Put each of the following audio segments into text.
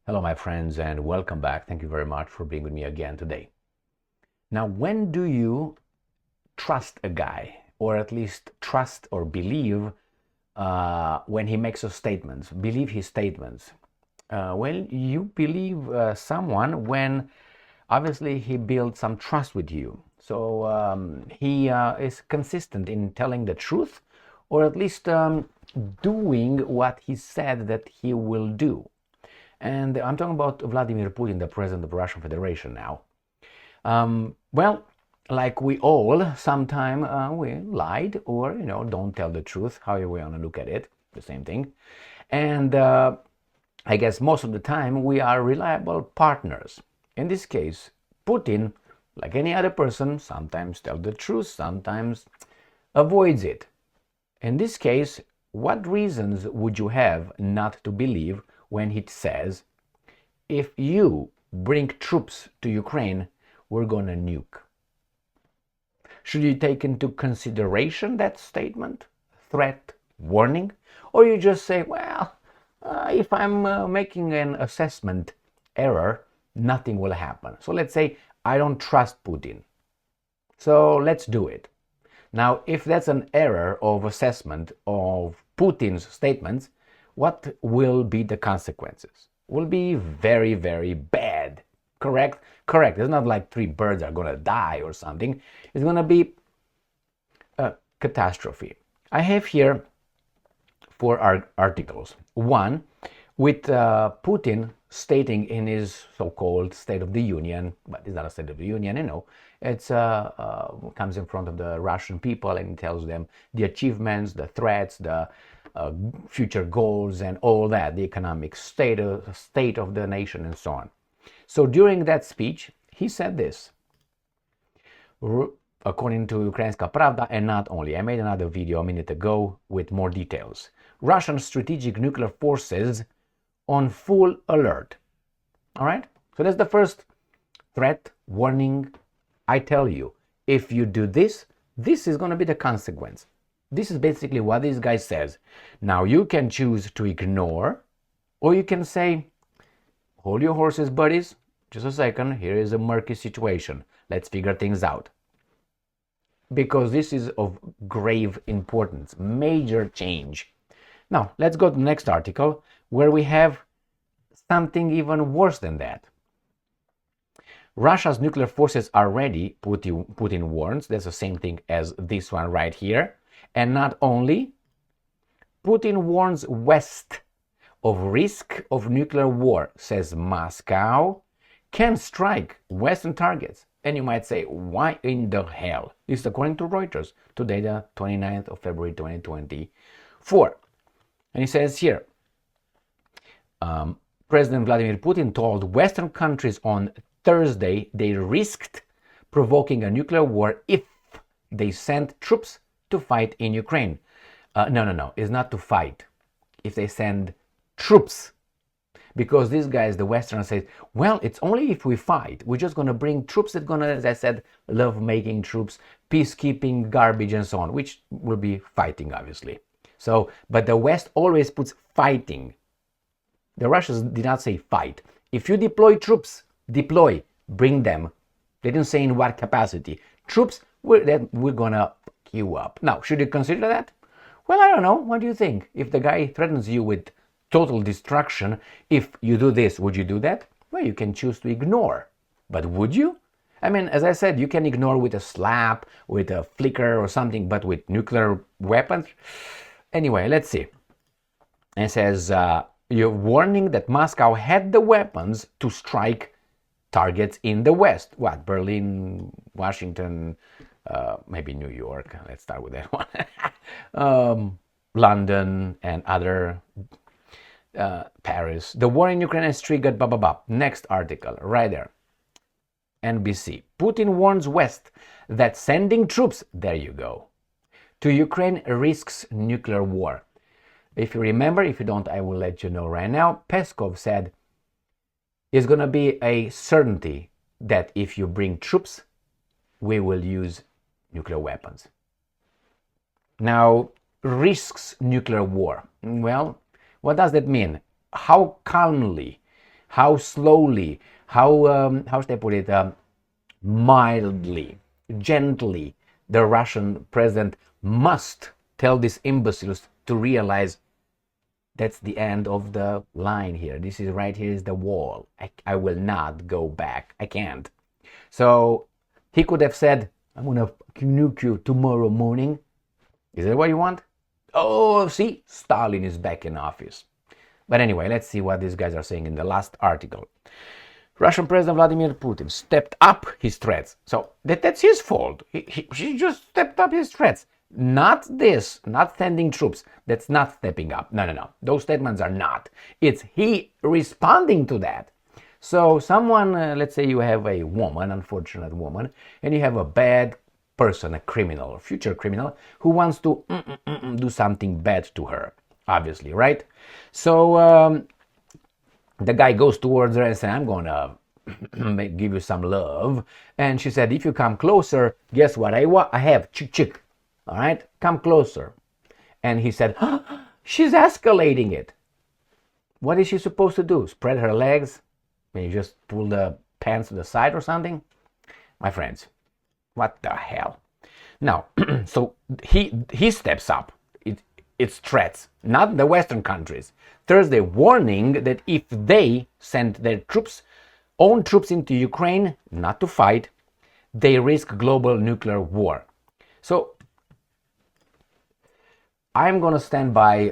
Hello, my friends, and welcome back. Thank you very much for being with me again today. Now, when do you trust a guy, or at least trust or believe when he makes his statements? Believe his statements. Well, you believe someone when obviously he builds some trust with you. So he is consistent in telling the truth, or at least doing what he said that he will do. And I'm talking about Vladimir Putin, the president of the Russian Federation now. Well, like we all, sometime we lied or, don't tell the truth, however we want to look at it, the same thing. And I guess most of the time we are reliable partners. In this case, Putin, like any other person, sometimes tells the truth, sometimes avoids it. In this case, what reasons would you have not to believe when he says, if you bring troops to Ukraine, we're gonna nuke? Should you take into consideration that statement, threat, warning? Or you just say, well, if I'm making an assessment error, nothing will happen. So let's say I don't trust Putin. So let's do it. Now, if that's an error of assessment of Putin's statements, what will be the consequences? Will be very, very bad. Correct? Correct. It's not like 3 birds are going to die or something. It's going to be a catastrophe. I have here 4 articles. One with Putin stating in his so-called State of the Union, but it's not a State of the Union, it's comes in front of the Russian people and tells them the achievements, the threats, the future goals and all that, the economic state of the nation and so on. So during that speech, he said this, according to Ukrainska Pravda, and not only. I made another video a minute ago with more details. Russian strategic nuclear forces on full alert. All right? So that's the first threat, warning. I tell you, if you do this, this is going to be the consequence. This is basically what this guy says. Now, you can choose to ignore, or you can say, hold your horses, buddies. Just a second. Here is a murky situation. Let's figure things out. Because this is of grave importance, major change. Now, let's go to the next article where we have something even worse than that. Russia's nuclear forces are ready, Putin warns. That's the same thing as this one right here. And not only, Putin warns West of risk of nuclear war, says Moscow can strike Western targets. And you might say, why in the hell? This is according to Reuters, today the 29th of February 2024. And he says here, President Vladimir Putin told Western countries on Thursday they risked provoking a nuclear war if they sent troops to fight in Ukraine. No, it's not to fight. If they send troops. Because these guys, the Westerners, say, well, it's only if we fight. We're just going to bring troops that going to, as I said, love-making troops, peacekeeping, garbage, and so on, which will be fighting, obviously. So, but the West always puts fighting. The Russians did not say fight. If you deploy troops, bring them. They didn't say in what capacity. Troops, we're going to queue up. Now, should you consider that? Well, I don't know. What do you think? If the guy threatens you with total destruction, if you do this, would you do that? Well, you can choose to ignore. But would you? I mean, as I said, you can ignore with a slap, with a flicker or something, but with nuclear weapons? Anyway, let's see. It says, you're warning that Moscow had the weapons to strike targets in the West. What? Berlin, Washington, maybe New York. Let's start with that one. London and other, Paris. The war in Ukraine has triggered blah, blah, blah. Next article, right there. NBC. Putin warns West that sending troops, there you go, to Ukraine risks nuclear war. If you remember, if you don't, I will let you know right now. Peskov said it's going to be a certainty that if you bring troops, we will use nuclear weapons. Now, risks nuclear war. Well, what does that mean? How calmly, how slowly, how should I put it, mildly, gently, the Russian president must tell these imbeciles to realize that's the end of the line here. This is right here is the wall. I will not go back. I can't. So he could have said, I'm gonna nuke you tomorrow morning. Is that what you want? Oh, see, Stalin is back in office. But anyway, let's see what these guys are saying in the last article. Russian President Vladimir Putin stepped up his threats. So that's his fault. He just stepped up his threats. Not this, not sending troops. That's not stepping up. No. Those statements are not. It's he responding to that. So someone, let's say you have a woman, unfortunate woman, and you have a bad person, a criminal, a future criminal, who wants to do something bad to her, obviously, right? So the guy goes towards her and says, I'm going to give you some love. And she said, if you come closer, guess what I have? Chick. All right, come closer. And he said, she's escalating it. What is she supposed to do? Spread her legs? Maybe just pull the pants to the side or something? My friends, what the hell? Now, so he steps up. It's threats, not the Western countries. Thursday warning that if they send their own troops into Ukraine, not to fight, they risk global nuclear war. So I'm going to stand by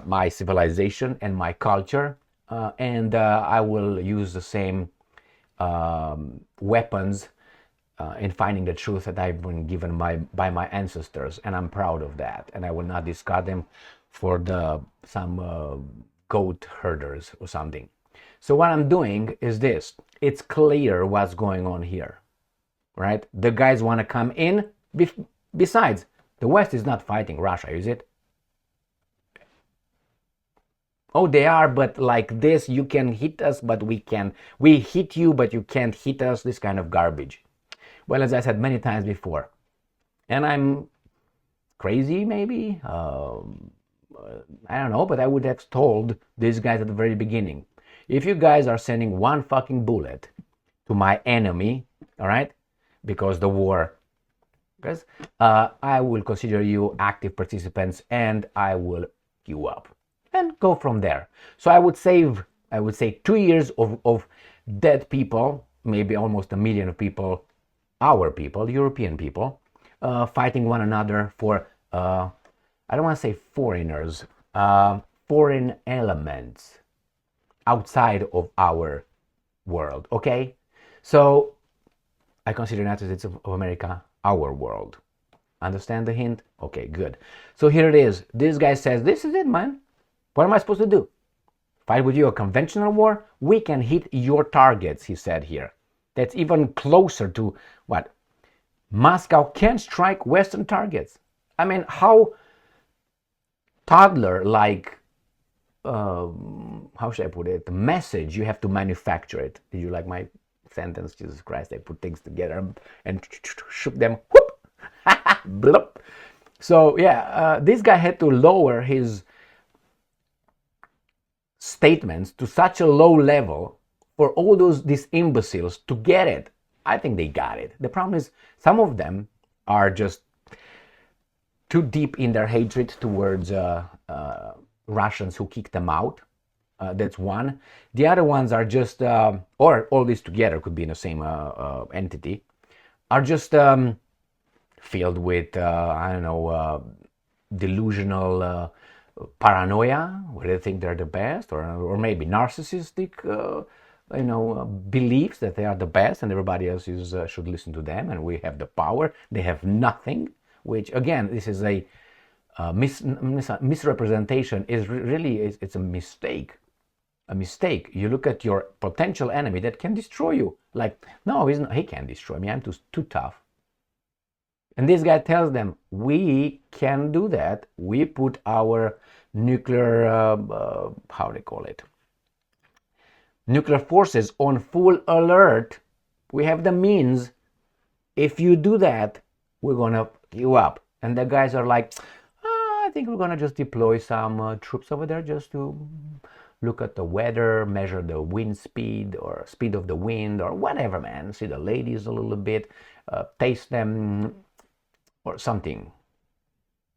my civilization and my culture, and I will use the same weapons in finding the truth that I've been given by my ancestors, and I'm proud of that. And I will not discard them for some goat herders or something. So what I'm doing is this. It's clear what's going on here, right? The guys want to come in. Besides, the West is not fighting Russia, is it? Oh, they are, but like this, you can hit us, but we hit you, but you can't hit us, this kind of garbage. Well, as I said many times before, and I'm crazy maybe, I don't know, but I would have told these guys at the very beginning, if you guys are sending one fucking bullet to my enemy, all right, because the war, because I will consider you active participants and I will you up. And go from there. So I would say 2 years of dead people, maybe almost 1 million of people, our people, European people, fighting one another for, I don't want to say foreigners, foreign elements outside of our world, okay? So I consider the United States of America our world. Understand the hint? Okay, good. So here it is. This guy says, this is it, man. What am I supposed to do? Fight with you a conventional war? We can hit your targets, he said here. That's even closer to what? Moscow can strike Western targets. I mean, how toddler-like, how should I put it, the message, you have to manufacture it. Did you like my sentence? Jesus Christ, I put things together and shook them. Whoop! Blup. So, yeah, this guy had to lower his statements to such a low level for all these imbeciles to get it. I think they got it. The problem is some of them are just too deep in their hatred towards Russians who kicked them out. That's one. The other ones are just, or all these together could be in the same entity, are just filled with, I don't know, delusional paranoia, where they think they're the best, or maybe narcissistic, beliefs that they are the best and everybody else should listen to them and we have the power. They have nothing, which again, this is a misrepresentation. It's a mistake. A mistake. You look at your potential enemy that can destroy you. Like, no, he can't destroy me. I'm too tough. And this guy tells them, we can do that. We put our nuclear, how they call it, nuclear forces on full alert. We have the means. If you do that, we're going to pick you up. And the guys are like, I think we're going to just deploy some troops over there just to look at the weather, measure the wind speed or speed of the wind or whatever, man. See the ladies a little bit, taste them or something.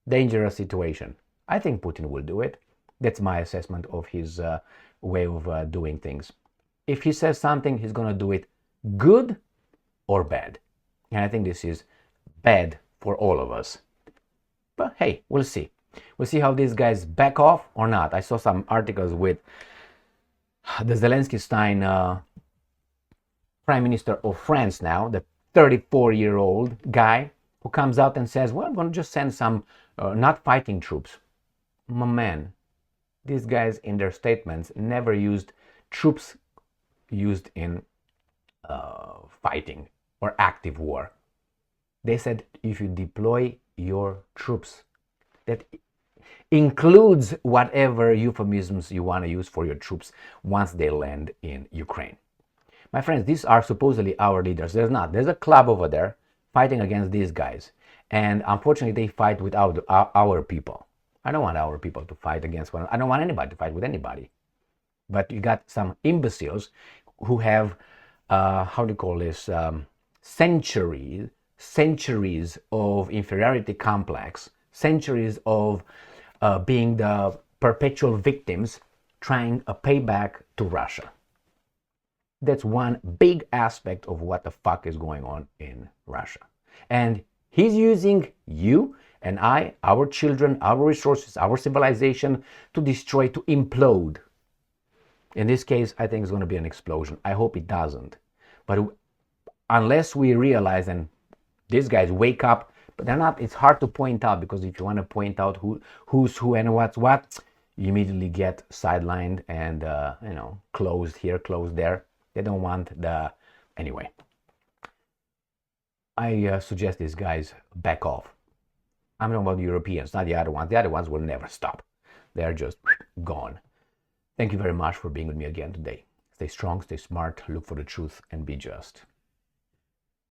Dangerous situation. I think Putin will do it. That's my assessment of his way of doing things. If he says something, he's going to do it good or bad. And I think this is bad for all of us. But hey, we'll see. We'll see how these guys back off or not. I saw some articles with the Zelensky-Stein Prime Minister of France now, the 34-year-old guy who comes out and says, well, I'm going to just send some not fighting troops. My man, these guys in their statements never used troops used in fighting or active war. They said if you deploy your troops, that includes whatever euphemisms you want to use for your troops once they land in Ukraine. My friends, these are supposedly our leaders. There's a club over there fighting against these guys. And unfortunately, they fight with our people. I don't want our people to fight against one. I don't want anybody to fight with anybody. But you got some imbeciles who have, how do you call this, centuries of inferiority complex, centuries of being the perpetual victims trying a payback to Russia. That's one big aspect of what the fuck is going on in Russia. And he's using you and I, our children, our resources, our civilization to destroy, to implode. In this case, I think it's going to be an explosion. I hope it doesn't. But unless we realize and these guys wake up, but they're not, it's hard to point out, because if you want to point out who's who and what's what, you immediately get sidelined and, closed here, closed there. They don't want the, anyway. I suggest these guys back off. I'm talking about the Europeans, not the other ones. The other ones will never stop. They're just gone. Thank you very much for being with me again today. Stay strong, stay smart, look for the truth, and be just.